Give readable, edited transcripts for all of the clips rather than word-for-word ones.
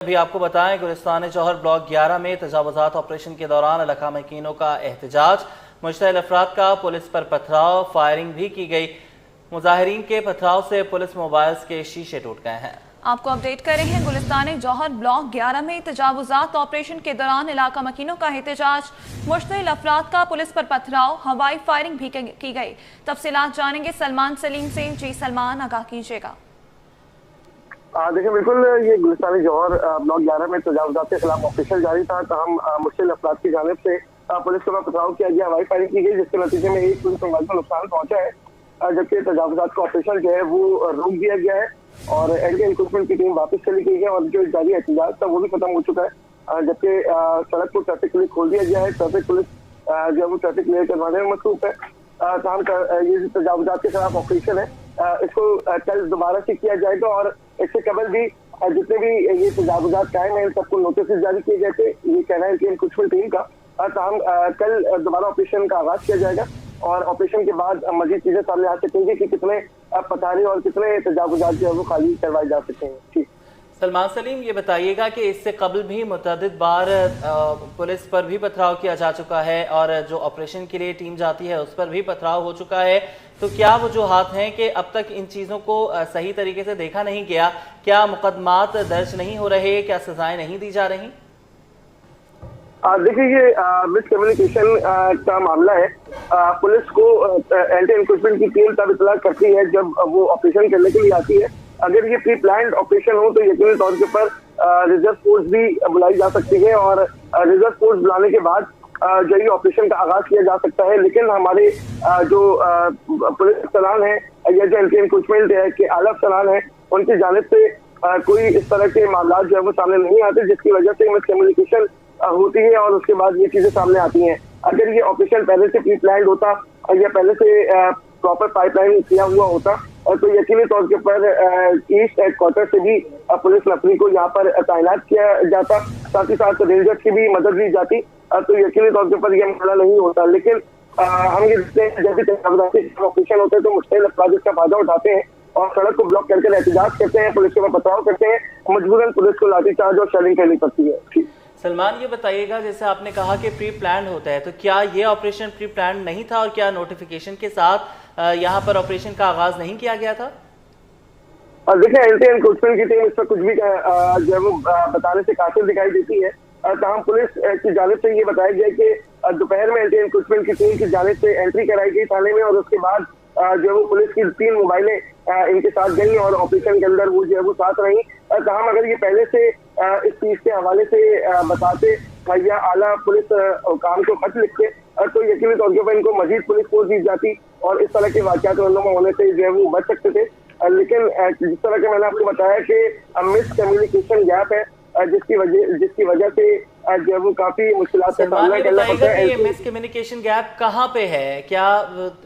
अभी आपको बताएं गुलिस्तान जौहर ब्लॉक 11 में तजावुजात ऑपरेशन के दौरान इलाका मकीनों का एहतजाज, मुश्तइल अफराद का पुलिस पर पथराव, फायरिंग भी की गई। मुजाहिरीन के पथराव से पुलिस मोबाइल्स के शीशे टूट गए हैं। आपको अपडेट कर रहे हैं गुलिस्तान जौहर ब्लॉक 11 में तजावुजात ऑपरेशन के दौरान इलाका मकीनों का एहतजाज, मुश्तइल अफराद का पुलिस पर पथराव, हवाई फायरिंग भी की गई। तफसीलात जानेंगे सलमान सलीम से। जी सलमान, आगाह कीजिएगा। देखिए, बिल्कुल ये गुलिस्तान जौहर ब्लॉक 11 में तजावुजात के खिलाफ ऑपरेशन जारी था। तमाम मुश्किल अफराद की जानिब से पुलिस को पथराव किया गया, हवाई फायरिंग की गई, जिसके नतीजे में एक पुलिस मुलाजिम को नुकसान पहुंचा है, जबकि तजावुजात का ऑपरेशन जो है वो रोक दिया गया है और एंटी एनक्रोचमेंट की टीम वापस चली गई है और जो जारी एहतजाज था वो भी खत्म हो चुका है, जबकि सड़क को ट्रैफिक के लिए खोल दिया गया है। ट्रैफिक पुलिस जो है वो ट्रैफिक क्लियर करवाने में मसरूफ है। ये तजावुजात के खिलाफ ऑपरेशन है, इसको कल दोबारा से किया जाएगा और इससे कबल भी जितने भी ये तजावुजात कायम है इन सबको नोटिस जारी किए गए थे। ये कहना है कि एनक्रोचमेंट टीम का कल दोबारा ऑपरेशन का आगाज किया जाएगा और ऑपरेशन के बाद मजीद चीजें सामने आ सकेंगी कि कितने पथारे और कितने तजावुजात जो है वो खाली करवाए जा सकते हैं। ठीक सलमान सलीम, ये बताइएगा कि इससे कबल भी मुतअद्दिद बार पुलिस पर भी पथराव किया जा चुका है और जो ऑपरेशन के लिए टीम जाती है उस पर भी पथराव हो चुका है, तो क्या वजूहात हैं कि अब तक इन चीज़ों को सही तरीके से देखा नहीं गया? क्या मुकदमात दर्ज नहीं हो रहे? क्या सजाएं नहीं दी जा रही? देखिए, ये मिस कम्युनिकेशन का मामला है। पुलिस को एंटी एनक्रोचमेंट की टीम तब इतला करती है जब वो ऑपरेशन करने के लिए आती है। अगर ये प्री प्लान्ड ऑपरेशन हो तो यकीनी तौर के ऊपर रिजर्व फोर्स भी बुलाई जा सकती है और रिजर्व फोर्स बुलाने के बाद जो ये ऑपरेशन का आगाज किया जा सकता है। लेकिन हमारे जो पुलिस अफसरान है या जो एंटी एनक्रोचमेंट के आला अफसरान है, उनकी जानिब से कोई इस तरह के मामला जो है वो सामने नहीं आते, जिसकी वजह से मिस कम्युनिकेशन होती है और उसके बाद ये चीजें सामने आती हैं। अगर ये ऑपरेशन पहले से प्री प्लान्ड होता या पहले से प्रॉपर पाइपलाइन किया हुआ होता तो यकीनी तौर के ऊपर ईस्ट हेडक्वार्टर से भी पुलिस नफरी को यहाँ पर तैनात किया जाता, साथ ही साथ रेंजर्स की भी मदद ली जाती, तो यकीनी तौर के ऊपर यह मामला नहीं होता। लेकिन हम ये देखते हैं जब भी ऑपरेशन होते हैं तो मुश्किल अफराद इसका फायदा उठाते हैं और सड़क को ब्लॉक करके एहतजाज करते हैं, पुलिस के ऊपर पथराव करते हैं, मजबूरन पुलिस को लाठीचार्ज और शेलिंग करनी पड़ती है। सलमान, ये बताइएगा, जैसे आपने कहा कि प्री प्लान होता है, तो क्या ये ऑपरेशन प्री प्लान नहीं था और क्या नोटिफिकेशन के साथ यहाँ पर ऑपरेशन का आगाज नहीं किया गया था? देखिए, एंटी एनक्रोचमेंट की टीम इस पर कुछ भी जो है वो बताने से काफिल दिखाई देती है। तमाम पुलिस की जानिब से ये बताया गया कि दोपहर में एंटी एनक्रोचमेंट की टीम की जानिब से एंट्री कराई गई थाने में और उसके बाद जो है वो पुलिस की 3 मोबाइलें इनके साथ गई और ऑपरेशन के अंदर वो जो है वो साथ रही। हम अगर ये पहले से इस चीज के हवाले से बताते या आला पुलिस काम को खत लिखते तो यकीनी तौर के ऊपर इनको मजीद पुलिस फोर्स दी जाती और इस तरह के वाकयात होने से जो है वो बच सकते थे। लेकिन जिस तरह के मैंने आपको बताया कि मिस कम्युनिकेशन गैप है, जिसकी वजह से जो है वो काफी मुश्किलात का सामना करना पड़ता है। ये मिस कम्युनिकेशन गैप कहाँ पे है? क्या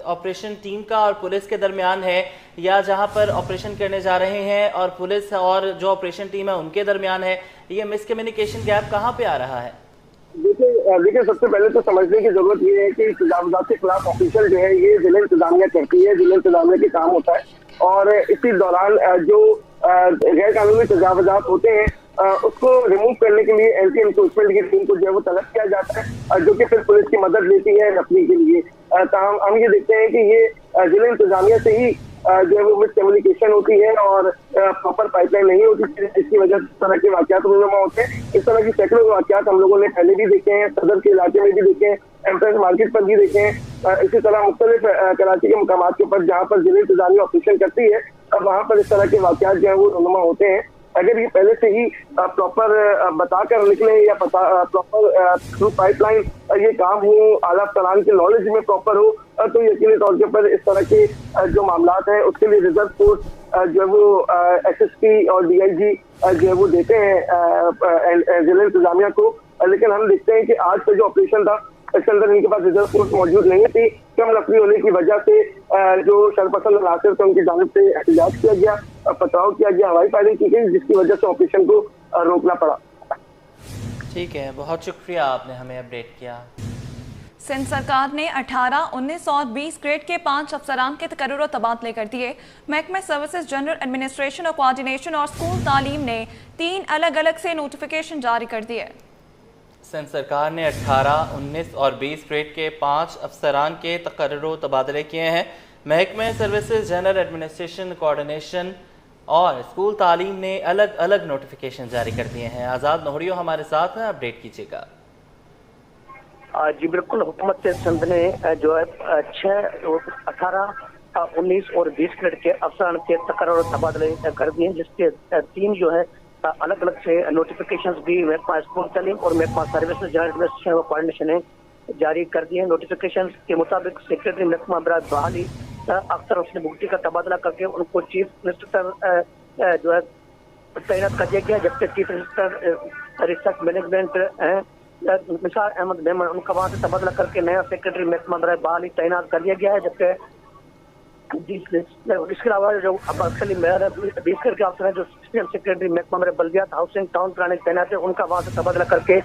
ऑपरेशन टीम का और पुलिस के दरमियान है या जहाँ पर ऑपरेशन करने जा रहे हैं और पुलिस और जो ऑपरेशन टीम है उनके दरमियान है? ये मिस कम्युनिकेशन गैप कहाँ पे आ रहा है? देखिए, सबसे पहले तो समझने की जरूरत ये है कि तजावुजात के खिलाफ ऑफिशियल जो है ये जिला इंतजामिया करती है, जिला इंतजामिया के काम होता है और इसी दौरान जो गैर कानूनी तजावुजात होते हैं उसको रिमूव करने के लिए एंटी एनक्रोचमेंट की टीम को जो है वो तलब किया जाता है, जो कि फिर पुलिस की मदद लेती है नफरी के लिए। हम ये देखते हैं कि ये जिला इंतजामिया से ही जो है वो मिस कम्युनिकेशन होती है और प्रॉपर पाइपलाइन नहीं होती, जिसकी वजह से इस तरह के वाकयात रोजमर्रा होते हैं। इस तरह की सैकड़ों वाकयात हम लोगों ने पहले भी देखे हैं, सदर के इलाके में भी देखे हैं, एम्प्रेस मार्केट पर भी देखे हैं, इसी तरह मुख्तलिफ कराची के मुकामात के ऊपर जहाँ पर जिला इंतजामिया ऑपरेशन करती है वहाँ पर इस तरह के वाकयात जो है वो रोजमर्रा होते हैं। अगर ये पहले से ही प्रॉपर बताकर निकले या प्रॉपर थ्रू पाइपलाइन ये काम हो, आला अफसरान के नॉलेज में प्रॉपर हो, तो यकीनी तौर के ऊपर इस तरह के जो मामलात हैं उसके लिए रिजर्व फोर्स जो है वो SSP और DIG जो है वो देते हैं जिला इंतजामिया को। लेकिन हम देखते हैं कि आज का जो ऑपरेशन था इसके अंदर इनके पास रिजर्व फोर्स मौजूद नहीं थी। कम नफरी होने की वजह से जो शरपसंद अनासर थे उनकी जानिब से एहतजाज किया गया, पथराव किया गया, हवाई फायरिंग की गई, जिसकी वजह से ऑपरेशन को रोकना पड़ा। ठीक है, बहुत शुक्रिया, आपने हमें अपडेट किया। सिंध सरकार ने 18, 19 और 20 ग्रेड के 5 अफसरान के तकर्रुर और तबादले कर दिए। महकमे सर्विसेज जनरल एडमिनिस्ट्रेशन और कोऑर्डिनेशन और स्कूल तालीम ने 3 अलग अलग से नोटिफिकेशन जारी कर दिए। सिंध सरकार ने 18, 19 और 20 ग्रेड के 5 अफसरान के तकर्रुर और तबादले किए हैं। महकमे सर्विसेज जनरल एडमिनिस्ट्रेशन, कोऑर्डिनेशन और स्कूल तालीम ने अलग अलग नोटिफिकेशन जारी कर दिए हैं। आज़ाद नोहरियो हमारे साथ हैं, अपडेट कीजिएगा। जी बिल्कुल, हुकूमत सिंध ने जो है 6, 18, 19 और 20 ग्रेड के अफसरान के तकर्रुर और तबादले कर दिए हैं, जिसके 3 जो है अलग अलग से नोटिफिकेशंस भी महकमा स्कूल तालीम और महकमा सर्विसेज जनरल एडमिनिस्ट्रेशन और कोऑर्डिनेशन ने जारी कर दिए हैं। नोटिफिकेशन के मुताबिक सेक्रेटरी महकमा बराए बहाली अख्तर हुसैन बुगटी का तबादला करके उनको चीफ मिनिस्टर जो है तैनात कर दिया गया, जबकि chief minister research management Nisar Ahmed Memon उनका वहां से तबादला करके नया सेक्रेटरी महकमा बराए बहाली तैनात कर दिया गया है। जबकि इसके अलावा जो अब्बास सलीम मेयर 20 ग्रेड के अफसर हैं, जो स्पेशल सेक्रेटरी महकमा बराए बल्दियात, हाउसिंग, टाउन प्लानिंग तैनात है, उनका वहां से तबादला करके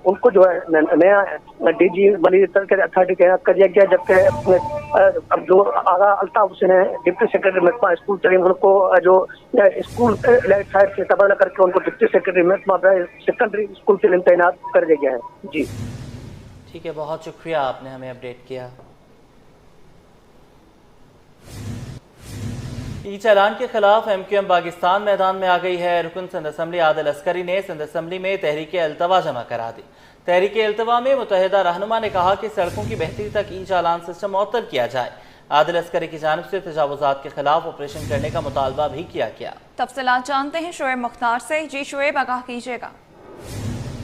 उनको जो है नया डीजी वली अथॉरिटी तैनात कर दिया गया। जबकि अब जो आगा अल्ताफ हुसैन है, डिप्टी सेक्रेटरी महकमा स्कूल तालीम, उनको जो स्कूल लाइट साइड से तबादला करके उनको डिप्टी सेक्रेटरी महकमा बराए सेकेंडरी स्कूल तालीम तैनात कर दिया गया है। जी ठीक है, बहुत शुक्रिया, आपने हमें अपडेट किया। ई चालान के खिलाफ MQM पाकिस्तान मैदान में आ गई है। रुकन सिंध असम्बली आदिल अस्करी ने सिंध असम्बली में तहरीक अल्तवा जमा करा दी। तहरीक अल्तवा में मुतहदा रहनुमा ने कहा कि सड़कों की बेहतरी तक ई चालान सिस्टम मुअत्तल किया जाए। आदिल अस्करी की जानिब से तजावुजात के खिलाफ ऑपरेशन करने का मुतालबा भी किया गया। तफसीलात जानते हैं शुएब मुख्तार से। जी शुएब, आगाह कीजिएगा।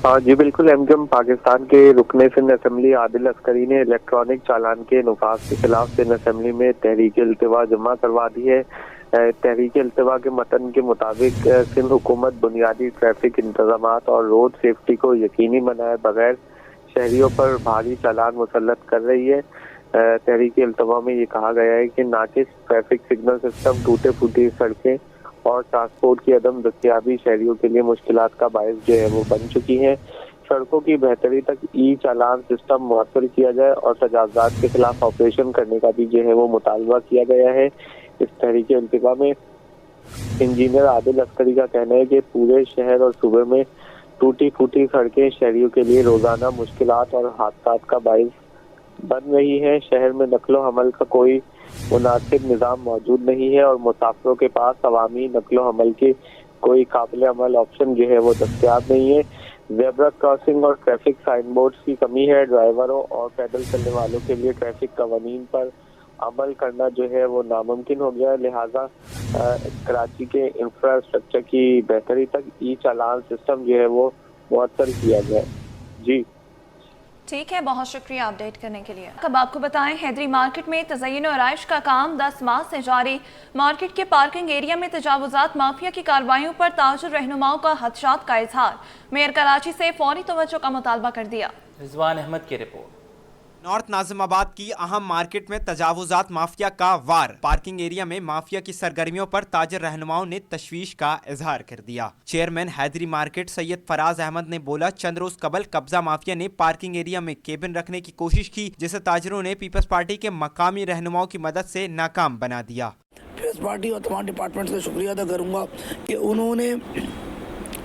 जी बिल्कुल, MQM पाकिस्तान के रुकने सिंध असम्बली आदिल अस्करी ने इलेक्ट्रॉनिक चालान के नुफाज के खिलाफ सिंध असम्बली में तहरीक अल्तवा जमा करवा दी है। तहरीक अल्तवा के मतन के मुताबिक सिंध हुकूमत बुनियादी ट्रैफिक इंतजामात और रोड सेफ्टी को यकीनी बनाए बगैर शहरियों पर भारी चालान मुसल्लत कर रही है। तहरीक अल्तवा में ये कहा गया है कि नाकिस ट्रैफिक सिग्नल सिस्टम, टूटे फूटे सड़कें और ट्रांसपोर्ट की अदम दस्तयाबी शहरियों के लिए मुश्किलात का बायस जो है वो बन चुकी है। सड़कों की बेहतरी तक ई चालान सिस्टम मुअत्तल किया जाए और तजावुजात के खिलाफ ऑपरेशन करने का भी जो है वो मुतालबा किया गया है। इस तहरीक अल्तवा में इंजीनियर आदिल अस्करी का कहना है कि पूरे शहर और सूबे में टूटी फूटी सड़कें शहरियों के लिए रोजाना मुश्किलात और हादसात का बायस बन रही है। शहर में नकलो हमल का कोई मुनासिब निज़ाम मौजूद नहीं है और मुसाफिरों के पास अवामी नकलो हमल के कोई काबिल अमल ऑप्शन जो है वो दस्तयाब नहीं है। ज़ेब्रा क्रॉसिंग और ट्रैफिक साइन बोर्ड्स की कमी है। ड्राइवरों और पैदल चलने वालों के लिए ट्रैफिक कवानीन पर अमल करना जो है वो नामुमकिन हो गया है। लिहाजा कराची के इंफ्रास्ट्रक्चर की बेहतरी तक ई चालान सिस्टम जो है वो मुअत्तल किया जाए। जी ठीक है, बहुत शुक्रिया अपडेट करने के लिए। अब आपको बताएं, हैदरी मार्केट में तज़य्युन और आइश का काम 10 माह से जारी। मार्केट के पार्किंग एरिया में तजावुजात माफिया की कार्रवाइयों पर ताजिर रहनुमाओं का खदशात का इजहार। मेयर कराची से फौरी तवज्जो का मुतालबा कर दिया। रिजवान अहमद की रिपोर्ट। नॉर्थ नाजिमाबाद की अहम मार्केट में तजावुजात माफिया का वार। पार्किंग एरिया में माफिया की सरगर्मियों पर ताजिर रहनुमाओं ने तशवीश का इजहार कर दिया। चेयरमैन हैदरी मार्केट सैयद फराज अहमद ने बोला, चंद रोज कबल कब्जा माफिया ने पार्किंग एरिया में केबिन रखने की कोशिश की, जिसे ताजिरों ने पीपल्स पार्टी के मकामी रहनुमाओं की मदद से नाकाम बना दिया। पीपल्स पार्टी और तमाम डिपार्टमेंट का शुक्रिया अदा करूँगा कि उन्होंने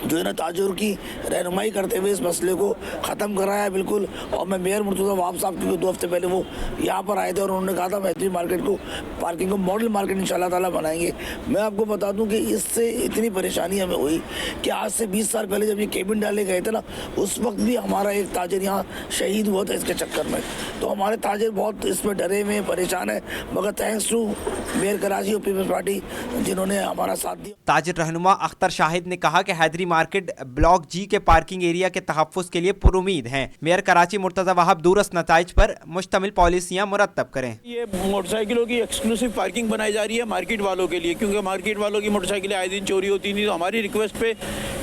जो है ना ताजुर की रहनुमाई करते हुए इस मसले को ख़त्म कराया है बिल्कुल। और मैं मेयर मुर्तज़ा वहाब साहब, क्योंकि 2 हफ्ते पहले वो यहाँ पर आए थे और उन्होंने कहा था हैदरी मार्केट को पार्किंग को मॉडल मार्केट इंशाल्लाह ताला बनाएंगे। मैं आपको बता दूं कि इससे इतनी परेशानी हमें हुई कि आज से 20 साल पहले जब ये केबिन डाले गए थे ना, उस वक्त भी हमारा एक ताजिर यहाँ शहीद हुआ था इसके चक्कर में। तो हमारे ताजिर बहुत इसमें डरे हुए परेशान है, मगर थैंक्स टू मेयर कराची और पीपल्स पार्टी जिन्होंने हमारा साथ दिया। ताजिर रहनुमा अख्तर शाहिद ने कहा कि हैदरी मार्केट ब्लॉक जी के पार्किंग एरिया के तहफ़्फ़ुज़ के लिए पुरुमीद हैं। मेयर कराची मुर्तज़ा वहाब दूरस्त नताइज पर मुश्तमिल पॉलिसियाँ मुरतब करें। ये मोटरसाइकिलों की एक्सक्लूसिव पार्किंग बनाई जा रही है मार्केट वालों के लिए, क्योंकि मार्केट वालों की मोटरसाइकिलें आए दिन चोरी होती नहीं। तो हमारी रिक्वेस्ट पे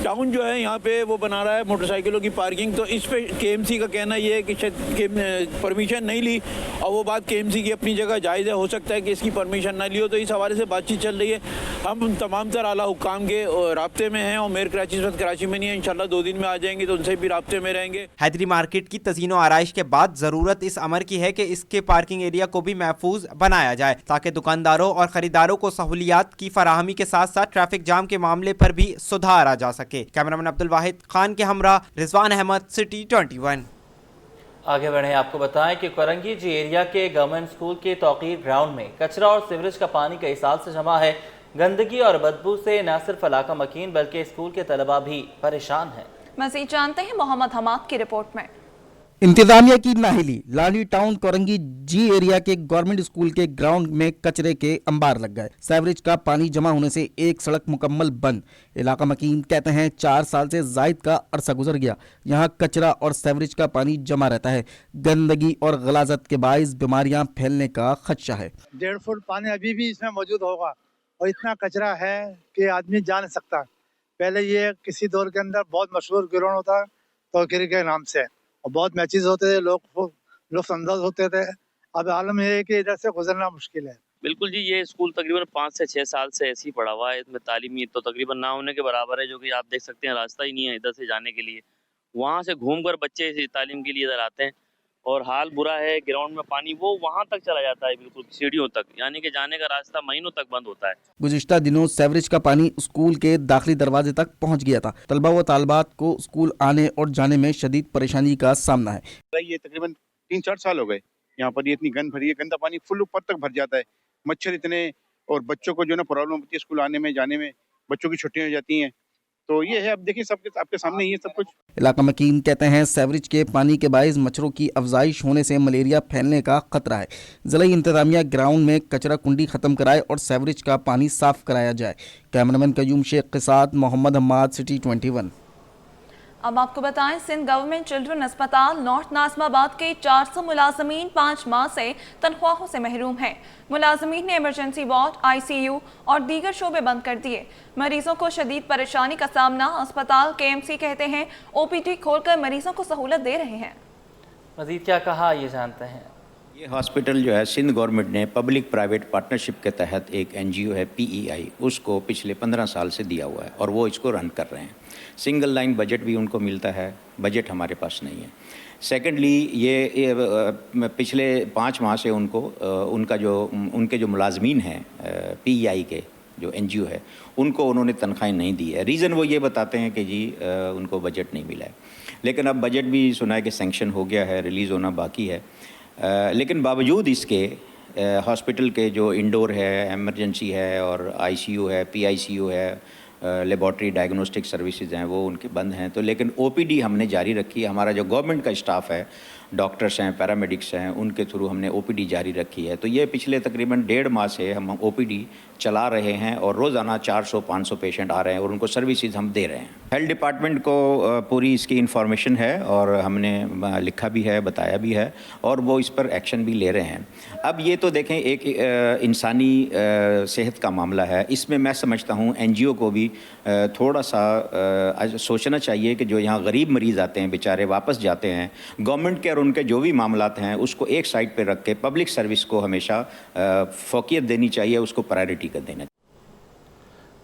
टाउन जो है यहाँ पे वो बना रहा है मोटरसाइकिलों की पार्किंग। तो इस पे KMC का कहना ये है कि शायद परमिशन नहीं ली, और वो बात KMC की अपनी जगह जायज़ है, हो सकता है कि इसकी परमिशन ना ली हो। तो इस हवाले से बातचीत चल रही है। हम तमाम तर आला हुकाम के राब्ते में हैं और मेयर कराची इस वक्त कराची में नहीं है, इंशाल्लाह 2 दिन में आ जाएंगे तो उनसे भी राब्ते में रहेंगे। हैदरी मार्केट की तज़ीनो आराइश के बाद ज़रूरत इस अमर की है कि इसके पार्किंग एरिया को भी महफूज बनाया जाए ताकि दुकानदारों और ख़रीदारों को सहूलियात की फराहमी के साथ साथ ट्रैफिक जाम के मामले पर भी सुधार आ जा सके। कैमरामैन अब्दुल वाहिद खान के हमरा रिजवान अहमद, सिटी 21। आगे बढ़े, आपको बताएं कि कोरंगी जी एरिया के गवर्नमेंट स्कूल के तौकीर ग्राउंड में कचरा और सीवरेज का पानी कई साल से जमा है। गंदगी और बदबू से न सिर्फ इलाका मकीन बल्कि स्कूल के तलबा भी परेशान हैं। मज़ीद जानते हैं मोहम्मद हमाद की रिपोर्ट में। इंतजामिया की नाहिली, लाली टाउन कोरंगी जी एरिया के गवर्नमेंट स्कूल के ग्राउंड में कचरे के अंबार लग गए। सीवरेज का पानी जमा होने से एक सड़क मुकम्मल बंद। इलाका मकीन कहते हैं 4 साल से जायद का अरसा गुजर गया, यहाँ कचरा और सीवरेज का पानी जमा रहता है। गंदगी और गलाजत के बाइस बीमारियां फैलने का खदशा है। 1.5 फुट पानी अभी भी इसमें मौजूद होगा और इतना कचरा है कि आदमी जा नहीं सकता। पहले ये किसी दौर के अंदर बहुत मशहूर ग्राउंड होता तौकीर के नाम से और बहुत मैचेस होते थे, लोग अंदाज होते थे। अब आलम ये है कि इधर से गुजरना मुश्किल है। बिल्कुल जी, ये स्कूल तकरीबन 5 से 6 साल से ऐसे ही पड़ा हुआ है। इसमें तालीमी तो तकरीबन ना होने के बराबर है, जो कि आप देख सकते हैं रास्ता ही नहीं है इधर से जाने के लिए। वहाँ से घूमकर बच्चे इस तालीम के लिए इधर आते हैं और हाल बुरा है। ग्राउंड में पानी वो वहाँ तक चला जाता है, बिल्कुल सीढ़ियों तक, यानी कि जाने का रास्ता महीनों तक बंद होता है। गुज़िश्ता दिनों सीवरेज का पानी स्कूल के दाखिली दरवाजे तक पहुँच गया था। तलबा व तालबात को स्कूल आने और जाने में शदीद परेशानी का सामना है। ये तकरीबन 3-4 साल हो गए, यहाँ पर ये इतनी गंद भरी है, गंदा पानी फुल ऊपर तक भर जाता है। मच्छर इतने, और बच्चों को जो ना प्रॉब्लम होती है स्कूल आने में जाने में, बच्चों की छुट्टियां हो जाती हैं। तो ये है, अब देखिए सबके आपके सामने ही है सब कुछ। इलाका मकीन कहते हैं सीवरेज के पानी के बाइस मच्छरों की अफजाइश होने से मलेरिया फैलने का खतरा है। ज़िला इंतजामिया ग्राउंड में कचरा कुंडी ख़त्म कराए और सीवरेज का पानी साफ कराया जाए। कैमरामैन कयूम शेख के साथ मोहम्मद हमाद, सिटी 21। अब आपको बताएं, सिंध गवर्नमेंट चिल्ड्रन अस्पताल नॉर्थ नाज़िमाबाद के 400 मुलाजमीन 5 माह से तनख्वाहों से महरूम हैं। मुलाजमीन ने इमरजेंसी वार्ड, ICU और दीगर शोबे बंद कर दिए। मरीजों को शदीद परेशानी का सामना। अस्पताल KMC कहते हैं OPD खोलकर मरीजों को सहूलत दे रहे हैं। मजीद क्या कहा, ये जानते हैं। ये हॉस्पिटल जो है सिंध गवर्नमेंट ने पब्लिक प्राइवेट पार्टनरशिप के तहत एक NGO है PEI, उसको पिछले 15 साल से दिया हुआ है और वो इसको रन कर रहे हैं। सिंगल लाइन बजट भी उनको मिलता है, बजट हमारे पास नहीं है। सेकेंडली ये पिछले 5 माह से उनको उनके जो मुलाजमीन हैं PEI के जो NGO है, उनको उन्होंने तनख्वाहें नहीं दी है। रीज़न वो ये बताते हैं कि जी उनको बजट नहीं मिला है। लेकिन अब बजट भी सुना है कि सैंक्शन हो गया है, रिलीज़ होना बाकी है। लेकिन बावजूद इसके हॉस्पिटल के जो इंडोर है, एमरजेंसी है और ICU है, PICU है, लेबॉर्ट्री डायग्नोस्टिक सर्विसेज हैं, वो उनके बंद हैं। तो लेकिन OPD हमने जारी रखी है। हमारा जो गवर्नमेंट का स्टाफ है, डॉक्टर्स हैं, पैरामेडिक्स हैं, उनके थ्रू हमने OPD जारी रखी है। तो ये पिछले तकरीबन 1.5 माह से हम OPD चला रहे हैं और रोज़ाना 400-500 पेशेंट आ रहे हैं और उनको सर्विसेज हम दे रहे हैं। हेल्थ डिपार्टमेंट को पूरी इसकी इन्फॉर्मेशन है और हमने लिखा भी है, बताया भी है और वो इस पर एक्शन भी ले रहे हैं। अब ये तो देखें एक इंसानी सेहत का मामला है, इसमें मैं समझता हूँ NGO को भी थोड़ा सा सोचना चाहिए कि जो यहाँ गरीब मरीज़ आते हैं बेचारे वापस जाते हैं, गवर्नमेंट के और उनके जो भी मामलात हैं उसको एक साइड पे रख के पब्लिक सर्विस को हमेशा फोकियत देनी चाहिए, उसको प्रायोरिटी कर देना।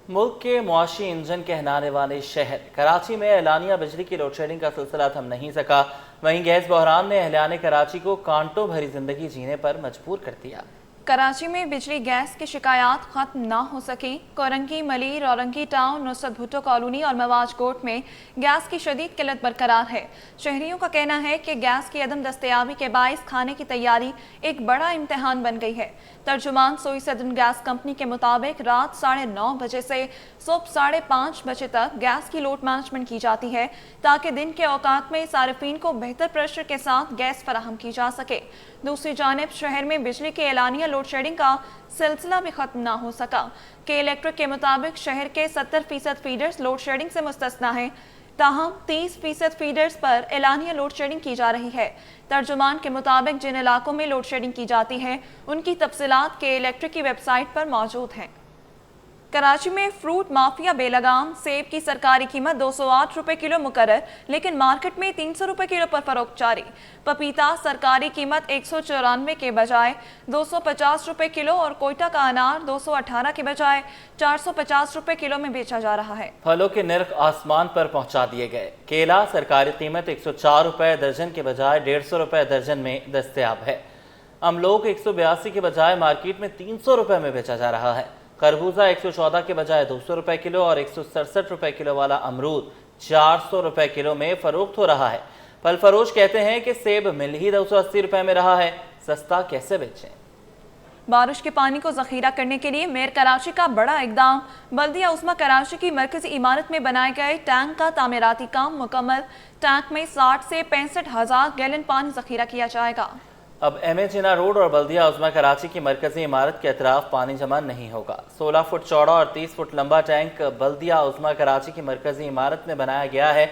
मुल्क के मुआशी इंजन कहलाने वाले शहर कराची में एलानिया बिजली की लोड शेडिंग का सिलसिला थम नहीं सका। वहीं गैस बहरान ने अहलियाने कराची को कांटों भरी जिंदगी जीने पर मजबूर कर दिया। कराची में बिजली गैस की शिकायत खत्म ना हो सकी। कोरंगी, मलीर, औरंगी टाउन, नुसरत भुट्टो कॉलोनी और मवाज कोट में गैस की शदीद किल्लत बरकरार है। शहरियों का कहना है कि गैस की अदम दस्तयाबी के बाइस खाने की तैयारी एक बड़ा इम्तहान बन गई है। तर्जुमान सोई सदन गैस कंपनी के मुताबिक रात 9:30 बजे से सुबह 5:30 बजे तक गैस की लोड मैनेजमेंट की जाती है ताकि दिन के औकात में सार्फिन को बेहतर प्रेशर के साथ गैस फराहम की जा सके। दूसरी जानिब शहर में बिजली के एलानिया लोड शेडिंग का सिलसिला भी खत्म ना हो सका। के इलेक्ट्रिक के मुताबिक शहर के 70% फीडर्स लोड शेडिंग से मुस्तस्ना हैं, ताहम 30% फीडर्स पर एलानिया लोड शेडिंग की जा रही है। तर्जुमान के मुताबिक जिन इलाकों में लोड शेडिंग की जाती है उनकी तफसीलात के इलेक्ट्रिक की वेबसाइट पर मौजूद हैं। कराची में फ्रूट माफिया बेलगाम। सेब की सरकारी कीमत 208 रुपए किलो मुकर्रर, लेकिन मार्केट में 300 रुपए किलो पर फरोख्त जारी। पपीता सरकारी कीमत 194 के बजाय 250 रुपए किलो और कोयटा का अनार 218 के बजाय 450 रुपए किलो में बेचा जा रहा है। फलों के नर्ख आसमान पर पहुंचा दिए गए। केला सरकारी कीमत 104 रुपए दर्जन के बजाय 150 रुपए दर्जन में दस्तयाब है। अमलोक 182 के बजाय मार्केट में 300 रुपए में बेचा जा रहा है। खरबूजा 114 के बजाय 200 रुपए किलो और 167 रुपए किलो वाला अमरूद 400 रुपए किलो में फरोख्त हो रहा है। फल फरोश कहते हैं कि सेब मिल ही 280 रुपए में रहा है, सस्ता कैसे बेचें। बारिश के पानी को जखीरा करने के लिए मेयर कराची का बड़ा इकदाम। बल्दिया उस्मा कराची की मरकजी इमारत में बनाए गए टैंक का तामीराती काम मुकम्मल। टैंक में 60 से 65,000 गैलन पानी जखीरा किया जाएगा। अब एम.ए. जिना रोड और बल्दिया उस्मा कराची की मरकजी इमारत के अतराफ पानी जमा नहीं होगा। 16 फुट चौड़ा और 30 फुट लंबा टैंक बल्दिया उस्मा कराची की मरकजी इमारत में बनाया गया है।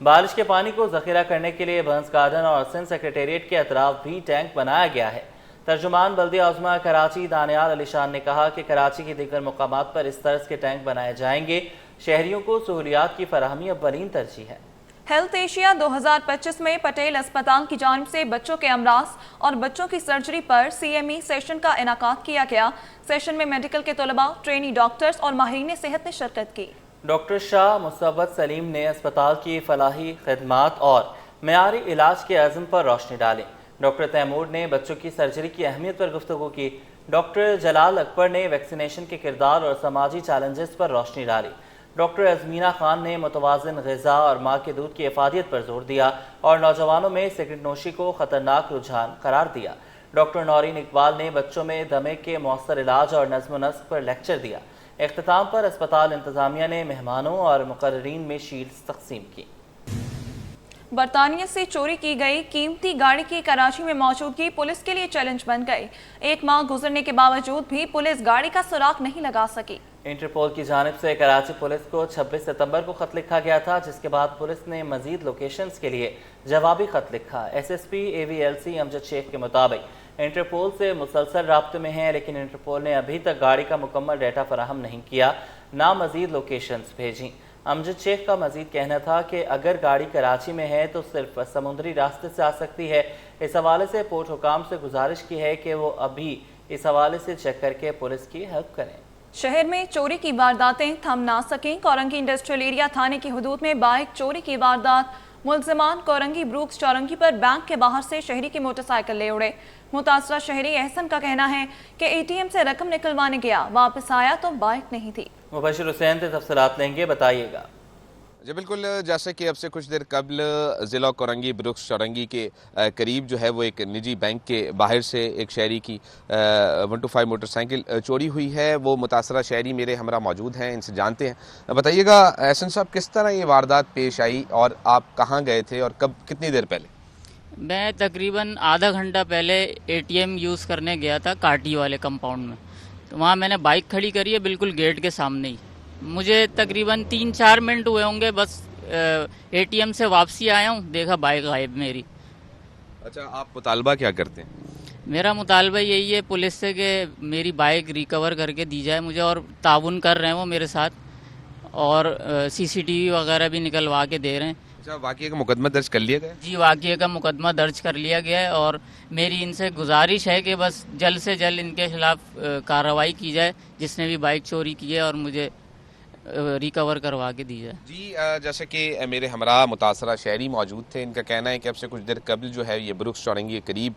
बारिश के पानी को जखीरा करने के लिए बर्न्स गार्डन और सिंध सेक्रेटेरिएट के अतराफ भी टैंक बनाया गया है। तर्जुमान बल्दिया उस्मा कराची दानियाल अली शान ने कहा कि कराची के दीगर मुकामात पर इस तरह के टैंक बनाए जाएंगे। शहरियों को सहूलियात की फराहमी अव्वलीन तरजीह है। हेल्थ एशिया 2025 में पटेल अस्पताल की जानिब से बच्चों के अमराज और बच्चों की सर्जरी पर CME सेशन का इनाकाद किया गया। सेशन में मेडिकल के तलबा, ट्रेनी डॉक्टर्स और माहिरीन सेहत ने शिरकत की। डॉक्टर शाह मुसब्बत सलीम ने अस्पताल की फलाही खदमात और मेयारी इलाज के अज़्म पर रोशनी डाली। डॉक्टर तैमूर ने बच्चों की सर्जरी की अहमियत पर गुफ्तगू की। डॉक्टर जलाल अकबर ने वैक्सीनेशन के किरदार और समाजी चैलेंजेस पर रोशनी डाली। डॉक्टर अजमीना खान ने मुतवाज़िन ग़िज़ा और माँ के दूध की इफ़ादियत पर जोर दिया और नौजवानों में सिगरेट नोशी को ख़तरनाक रुझान करार दिया। डॉक्टर नौरीन इकबाल ने बच्चों में दमे के मौसर इलाज और नज़्म नस्क पर लेक्चर दिया। इख्तिताम पर अस्पताल इंतज़ामिया ने मेहमानों और मुकर्ररीन में शील्ड्स तकसीम की। बरतानिया से चोरी की गई कीमती गाड़ी की कराची में मौजूदगी पुलिस के लिए चैलेंज बन गई। एक माह गुजरने के बावजूद भी पुलिस गाड़ी का सुराग नहीं लगा सकी। इंटरपोल की जानिब से कराची पुलिस को 26 सितंबर को खत लिखा गया था, जिसके बाद पुलिस ने मजीद लोकेशंस के लिए जवाबी खत लिखा। SSP AVLC अमजद शेख के मुताबिक इंटरपोल से मुसलसल राब्ते में है, लेकिन इंटरपोल ने अभी तक गाड़ी का मुकम्मल डाटा फराहम नहीं किया, ना मजीद लोकेशंस भेजी। अमजद शेख का मजीद कहना था कि अगर गाड़ी कराची में है तो सिर्फ समुद्री रास्ते से आ सकती है। इस हवाले से पोर्ट हुकाम से गुजारिश की है कि वो अभी इस हवाले से चेक करके पुलिस की हेल्प करें। शहर में चोरी की वारदातें थम ना सकें। कोरंगी इंडस्ट्रियल एरिया थाने की हदूद में बाइक चोरी की वारदात। मुलजमान कोरंगी ब्रूक्स चौरंगी पर बैंक के बाहर से शहरी की मोटरसाइकिल ले उड़े। मुतासरा शहरी एहसन का कहना है कि ATM से रकम निकलवाने गया, वापस आया तो बाइक नहीं थी। मुबशिर हुसैन से तफसीलात लेंगे, बताइएगा। जी बिल्कुल, जैसे कि अब से कुछ देर कबल ज़िला कोरंगी ब्रुक्स चौरंगी के करीब जो है वो एक निजी बैंक के बाहर से एक शहरी की 125 मोटरसाइकिल चोरी हुई है। वो मुतासरा शहरी मेरे हमरा मौजूद हैं, इनसे जानते हैं। बताइएगा एहसन साहब, किस तरह ये वारदात पेश आई और आप कहाँ गए थे और कब, कितनी देर पहले? मैं तकरीबन आधा घंटा पहले ATM यूज़ करने गया था काटी वाले कंपाउंड में। तो वहाँ मैंने बाइक खड़ी करी है बिल्कुल गेट के सामने ही। मुझे तकरीबन 3-4 मिनट हुए होंगे, बस ATM से वापसी आया हूँ, देखा बाइक गायब मेरी। अच्छा, आप मुतालबा क्या करते हैं? मेरा मुतालबा यही है पुलिस से कि मेरी बाइक रिकवर करके दी जाए मुझे, और ताउन कर रहे हैं वो मेरे साथ, और CCTV वगैरह भी निकलवा के दे रहे हैं। अच्छा, वाक़ये का मुकदमा दर्ज कर लिया गया? जी, वाक़ये का मुकदमा दर्ज कर लिया गया है, और मेरी इनसे गुजारिश है कि बस जल्द से जल्द इनके खिलाफ कार्रवाई की जाए जिसने भी बाइक चोरी की है, और मुझे रिकवर करवा के दी जाए। जी, जैसे कि मेरे हमरा मुतासरा शहरी मौजूद थे, इनका कहना है कि अब से कुछ देर कबल जो है ये ब्रुक्स चौरंगी के करीब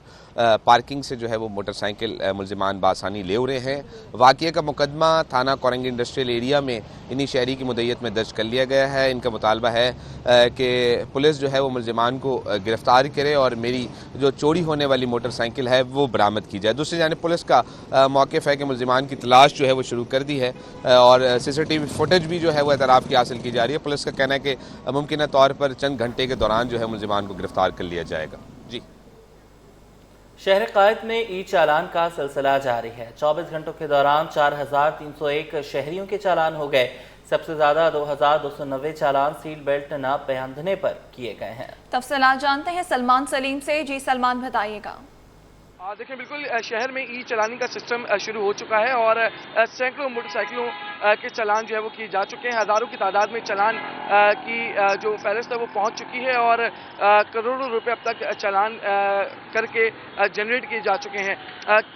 पार्किंग से जो है वो मोटरसाइकिल मुलजिमान बासानी ले उड़े हैं। वाक़ये का मुकदमा थाना कोरंगी इंडस्ट्रियल एरिया में इन्हीं शहरी की मुद्दत में दर्ज कर लिया गया है। इनका मुतालबा है कि पुलिस जो है वो मुलजिमान को गिरफ्तार करे और मेरी जो चोरी होने वाली मोटरसाइकिल है वो बरामद की जाए। दूसरी जानिब पुलिस का मौक़िफ़ है कि मुलजिमान की तलाश जो है वो शुरू कर दी है, और CCTV फुटेज भी जो है वो एतराफ़ की हासिल की जा रही है। पुलिस का कहना है कि मुमकिन तौर पर चंद घंटे के दौरान जो है मुलजिमान को गिरफ्तार कर लिया जाएगा। जी, शहर कायद में ई चालान का सिलसिला जारी है। 24 घंटों के दौरान 4301 शहरियों के चालान हो गए। सबसे ज्यादा 2290 चालान सीट बेल्ट न पहनने पर किए गए हैं। तफसीलात जानते हैं सलमान सलीम से। जी सलमान, बताइएगा। देखिए बिल्कुल शहर में ई चलानी का सिस्टम शुरू हो चुका है और सैकड़ों मोटरसाइकिलों के चालान जो है वो किए जा चुके हैं। हज़ारों की तादाद में चालान की जो फहरिस्त है वो पहुंच चुकी है और करोड़ों रुपए अब तक चालान करके जनरेट किए जा चुके हैं।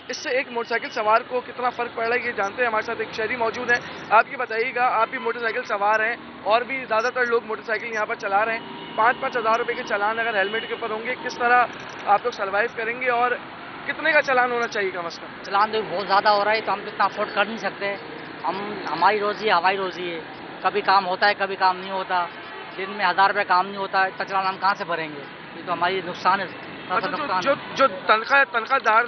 इससे एक मोटरसाइकिल सवार को कितना फ़र्क पड़ रहा है ये जानते हैं। हमारे साथ एक शहरी मौजूद हैं। आप ये बताइएगा, आप भी मोटरसाइकिल सवार हैं और भी ज़्यादातर लोग मोटरसाइकिल यहाँ पर चला रहे हैं। 5-5 हज़ार रुपये के चालान अगर हेलमेट के ऊपर होंगे, किस तरह आप लोग सर्वाइव करेंगे और कितने का चालान होना चाहिए कम से कम? चालान तो बहुत ज़्यादा हो रहा है, तो हम तो इतना अफोर्ड कर नहीं सकते। हमारी रोजी हवाई रोजी है, कभी काम होता है कभी काम नहीं होता। दिन में 1000 रुपये काम नहीं होता, इतना चालान हम कहाँ से भरेंगे? ये तो हमारी नुकसान है। जो तनख्वाहदार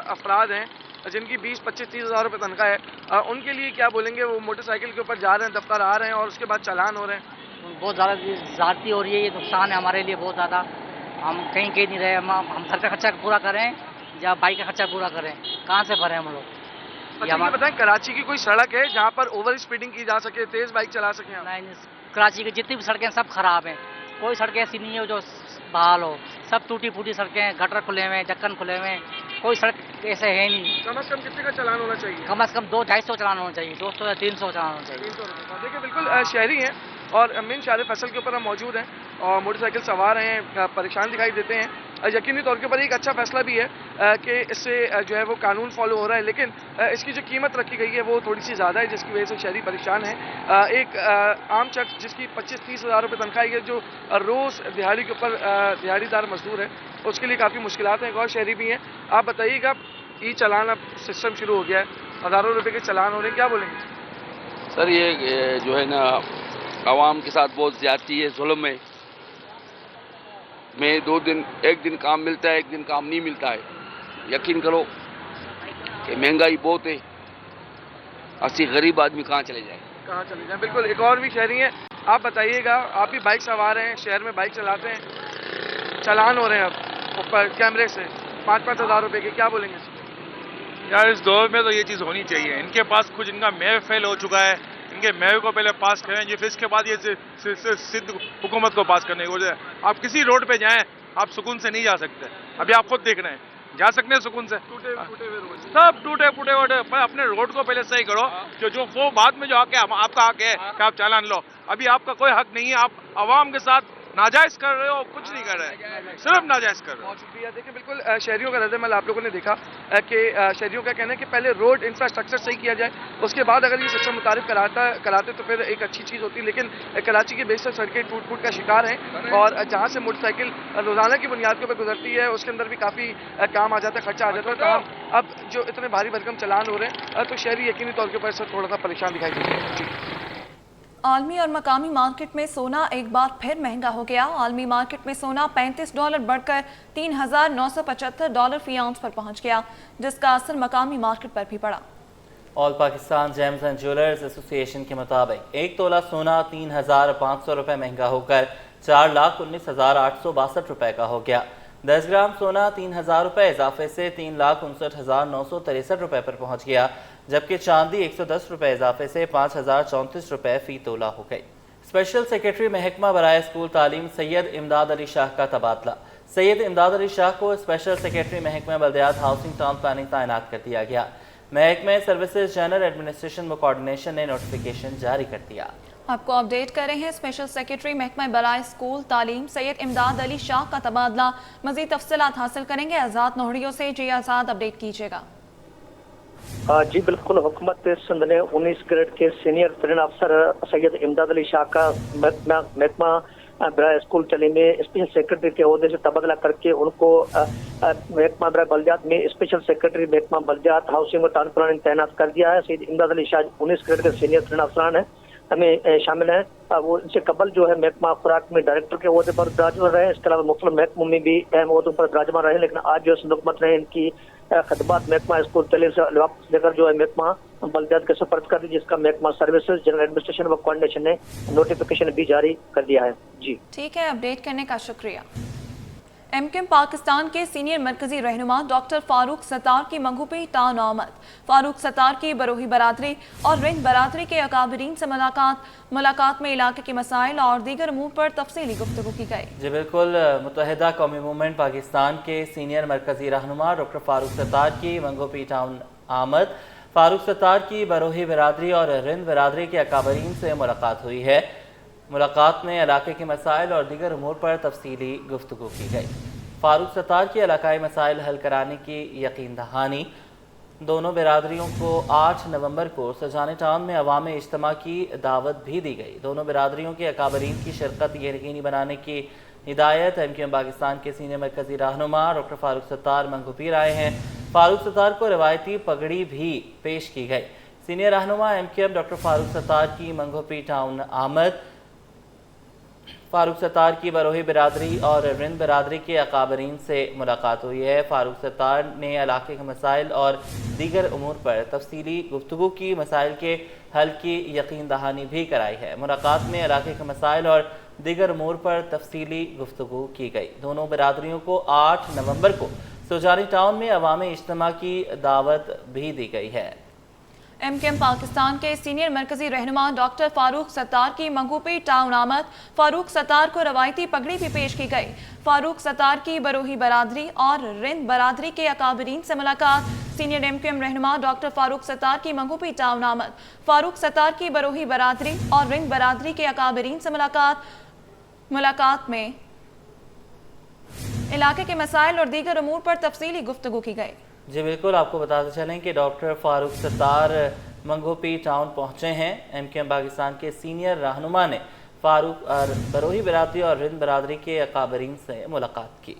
अफराद हैं जिनकी 20, 25, 30 हज़ार रुपये तनख्वाह है, उनके लिए क्या बोलेंगे? वो मोटरसाइकिल के ऊपर जा रहे हैं, दफ्तर आ रहे हैं और उसके बाद चालान हो रहे हैं। बहुत ज़्यादा ज़्यादती हो रही है, ये नुकसान है हमारे लिए बहुत ज़्यादा। हम कहीं कहीं नहीं रहे, हम घर का खर्चा पूरा करें या बाइक का खर्चा पूरा करें, कहाँ से भरें हम लोग? अच्छा ये बताएं, कराची की कोई सड़क है जहाँ पर ओवर स्पीडिंग की जा सके, तेज बाइक चला सकें? नहीं, कराची की जितनी भी सड़कें सब खराब हैं, कोई सड़कें ऐसी नहीं है जो बहाल हो। सब टूटी फूटी सड़कें, गटर खुले हुए हैं, ढक्कन खुले हुए हैं, कोई सड़क ऐसे है नहीं। कम से कम कितने का चालान होना चाहिए? कम से कम 200-250 चालान होना चाहिए, 200 या 300 चालान होना चाहिए। 300 रुपये। देखिए बिल्कुल शहरी हैं और मेन शार फसल के ऊपर हम मौजूद हैं और मोटरसाइकिल सवार हैं, परेशान दिखाई देते हैं। यकीनी तौर के ऊपर एक अच्छा फैसला भी है कि इससे जो है वो कानून फॉलो हो रहा है, लेकिन इसकी जो कीमत रखी गई है वो थोड़ी सी ज़्यादा है, जिसकी वजह से शहरी परेशान है। एक आम शख्स जिसकी 25-30 हज़ार रुपये तनख्वाह है, जो रोज़ दिहाड़ी के ऊपर दिहाड़ीदार मजदूर है, उसके लिए काफ़ी मुश्किलात हैं। एक और शहरी भी हैं। आप बताइएगा, ई चालान अब सिस्टम शुरू हो गया है, हज़ारों रुपये के चालान हो रहे हैं, क्या बोलेंगे? सर ये जो है ना आवाम के साथ बहुत ज़्यादती है, जुल्म है। में 2 दिन, 1 दिन काम मिलता है, 1 दिन काम नहीं मिलता है। यकीन करो कि महंगाई बहुत है, ऐसी गरीब आदमी कहाँ चले जाए? कहाँ चले जाए? बिल्कुल। एक और भी शहरी हैं। आप बताइएगा, आप भी बाइक सवार हैं, शहर में बाइक चलाते हैं, चालान हो रहे हैं अब ऊपर कैमरे से 5-5 हज़ार रुपये के, क्या बोलेंगे? यार इस दौर में तो ये चीज़ होनी चाहिए। इनके पास कुछ, इनका मेयर फेल हो चुका है, इनके मेयर को पहले पास करें, फिर इसके बाद ये सिद्ध हुकूमत को पास करने की वजह। आप किसी रोड पे जाएं, आप सुकून से नहीं जा सकते। अभी आप खुद देख रहे हैं, जा सकते हैं सुकून से? सब टूटे फूटे वोटे। अपने रोड को पहले सही करो, जो वो बाद में जो आके आपका हक है कि आप चालान लो। अभी आपका कोई हक नहीं है, आप आवाम के साथ नाजायज कर रहे हो, कुछ नहीं कर रहे हैं, सिर्फ नाजायज कर रहे हो। बहुत शुक्रिया। देखिए बिल्कुल शहरियों का रद्द-ए-अमल आप लोगों ने देखा कि शहरियों का कहना है कि पहले रोड इंफ्रास्ट्रक्चर सही किया जाए, उसके बाद अगर ये सिस्टम मुतारिफ कराते तो फिर एक अच्छी चीज़ होती। लेकिन कराची की बेशतर सड़कें टूट-फूट का शिकार हैं और जहाँ से मोटरसाइकिल रोज़ाना की बुनियाद के ऊपर गुजरती है, उसके अंदर भी काफ़ी काम आ जाता है, खर्चा आ जाता है। तो अब जो इतने भारी भरकम चालान हो रहे हैं, तो शहरी यकीनी तौर के ऊपर इससे थोड़ा सा परेशान दिखाई देते हैं। आलमी और मकामी मार्केट में सोना एक बार फिर महंगा हो गया। आलमी मार्केट में सोना $35 बढ़कर $3,975 फी आउंस पर पहुंच गया, जिसका असर मकामी मार्केट पर भी पड़ा। All Pakistan James and jewellers association के मुताबिक 1 तोला सोना 3,500 रुपये महंगा होकर 4,19,862 रुपये का हो गया। 10 ग्राम सोना 3,000 रुपये इजाफे से 3,59,963 रुपये पर पहुंच गया, जबकि चांदी 110 रुपये इजाफे से 5,034 रुपये फी तोला हो गई। स्पेशल सेक्रेटरी महकमा बराए स्कूल तालीम सैयद इमदाद अली शाह का तबादला। सैयद इमदाद अली शाह को स्पेशल सेक्रेटरी महकमा बल्दियात हाउसिंग टाउन प्लानिंग तैनात कर दिया गया। महकमे सर्विसेज जनरल एडमिनिस्ट्रेशन व कोऑर्डिनेशन ने नोटिफिकेशन जारी कर दिया। आपको अपडेट कर रहे हैं स्पेशल सेक्रेटरी महकमा बराए स्कूल तालीम सैयद इमदाद अली शाह का तबादला। मजीद तफसीलात हासिल करेंगे आज़ाद नोहरियों से। जी आज़ाद, अपडेट कीजिएगा। जी बिल्कुल, हुकूमत सिंध ने 19 ग्रेड के सीनियर तरीन अफसर सैयद इमदाद अली शाह का महकमा बराए स्कूल तालीम में स्पेशल सेक्रेटरी के ओहदे से तबादला करके उनको महकमा बराए बल्दियात में स्पेशल सेक्रेटरी महकमा बल्दियात हाउसिंग और टाउन प्लानिंग तैनात कर दिया है। सैयद इमदाद अली शाह 19 ग्रेड के सीनियर तरीन अफसरान है हमें शामिल है। वो इनसे कबल जो है महकमा खुराक में डायरेक्टर के ओहदे पर विराजमान रहे। इसके अलावा मुख्तलिफ महकमों में भी अहम ओहदों पर विराजमान रहे, लेकिन आज जो हुकूमत ने इनकी खदमात महकमा स्कूल तालीम से वापस लेकर जो है महकमा बल्दियात के सुपर्द कर दी, जिसका महकमा सर्विसेज जनरल एडमिनिस्ट्रेशन व कोऑर्डिनेशन ने नोटिफिकेशन भी जारी कर दिया है। जी ठीक है, अपडेट करने का शुक्रिया। एमकेएम पाकिस्तान के सीनियर मरकजी रहनुमा डॉक्टर फारूक सत्तार की मंगूपी टाउन आमद। फारूक सत्तार की बरोही बरादरी और रिंद बरादरी के अकाबरीन से मुलाकात में इलाके के मसाइल और दीगर अमूर पर तफसीली गुफ्तगू की गई। जी बिल्कुल, मुत्तहिदा कौमी मूवमेंट पाकिस्तान के सीनियर मरकजी रहनुमा डॉक्टर फारूक सत्तार की मंगूपी टाउन आमद। फारूक सत्तार की बरोही बरादरी और रिंद बरादरी के अकाबरीन से मुलाकात हुई है। मुलाकात में इलाके के मसाइल और दीगर अमूर पर तफसीली गुफ्तगू की गई। फारूक सत्तार के इलाकाई मसाइल हल कराने की यकीन दहानी। दोनों बिरादरियों को 8 नवंबर को सजाने टाउन में अवामी इज्तिमा की दावत भी दी गई। दोनों बिरादरियों के अकाबरीन की शिरकत यकीनी बनाने की हिदायत एमकेएम पाकिस्तान के सीनियर मरकजी रहनुमा डॉक्टर फारूक सत्तार मंगूपीर आए हैं। फारूक सत्तार को रिवायती पगड़ी भी पेश की गई। सीनियर रहनुमा एमकेएम डॉक्टर फारूक सत्तार की मंगूपी टाउन आमद। फारूक सत्तार की बरोही बिरादरी और रिंद बिरादरी के अकाबरीन से मुलाकात हुई है। फारूक सत्तार ने इलाके के मसाइल और दीगर अमूर पर तफसीली गुफ्तगू की, मसाइल के हल की यकीन दहानी भी कराई है। मुलाकात में इलाके के मसाइल और दीगर अमूर पर तफसीली गुफ्तगू की गई। दोनों बिरादरियों को 8 नवंबर को सुजानी टाउन में अवामी इज्तिमा की दावत भी दी गई है। एमकेएम पाकिस्तान के सीनियर मरकजी रहनुमा डॉक्टर फारूक सत्तार की मंगूपी टाउन आमद। फारूक सत्तार को रवायती पगड़ी भी पेश की गई। फारूक सत्तार की बरोही बरादरी और रिंद बरादरी के अकाबरीन से मुलाकात। सीनियर एमकेएम रहनुमा डॉक्टर फारूक सत्तार की मंगूपी टाउन आमद। फारूक सत्तार की बरोही बरादरी और रिंद बरादरी के अकाबरीन से मुलाकात में इलाके के मसाइल और दीगर अमूर पर तफसीली गुफ्तगू की गई। जी बिल्कुल, आपको बताते चलें कि डॉक्टर फारूक सत्तार मंगूपी टाउन पहुंचे हैं। एमकेएम पाकिस्तान के सीनियर रहनुमा ने फारूक और बरोही बरादरी और रिंद बरादरी के अकाबरीन से मुलाकात की।